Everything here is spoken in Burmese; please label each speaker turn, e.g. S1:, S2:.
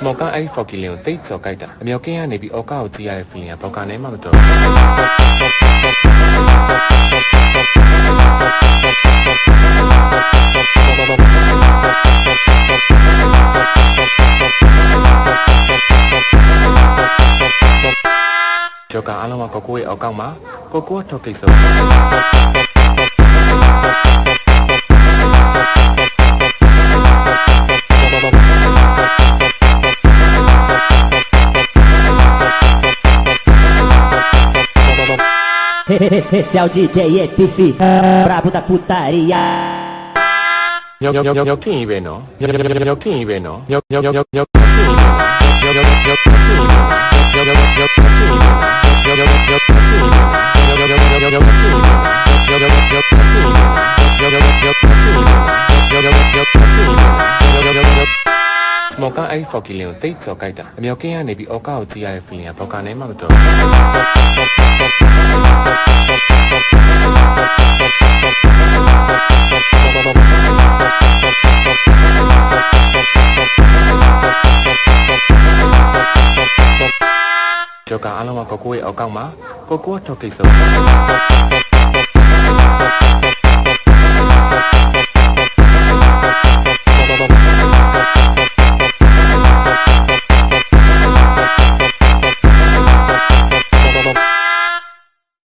S1: မော်ကအဲ့ဖော်ကီလင်ကိုတိတ်ကျော်ကြိုက်တာအမြောက်ကင်းကနေပြီးအော်ကာကိုကြည့်ရတဲ့ feeling ကဘောက်ကနေမှမတော်ကျော်ကအားလုံးကကိုကိုရဲ့အောက်ကောက်မှာကိုကိုထောက်ကိစ္စ
S2: Esse é o DJ ETF Brabo da putaria
S1: Nhóc về nó về nóမော်ကအဲ့ဖော်ကီလင်ကိုတိတ်ကျော်ကြိုက်တာအမြောက်ကင်းကနေပြီးအော်ကာကိုကြည့်ရတဲ့ feeling ကဘောက်ကနေမှမတော်ကျော်ကအားလုံးကကိုကိုရဲ့အောက်ကောက်မှာကိုကိုထောက်ကိစ္စ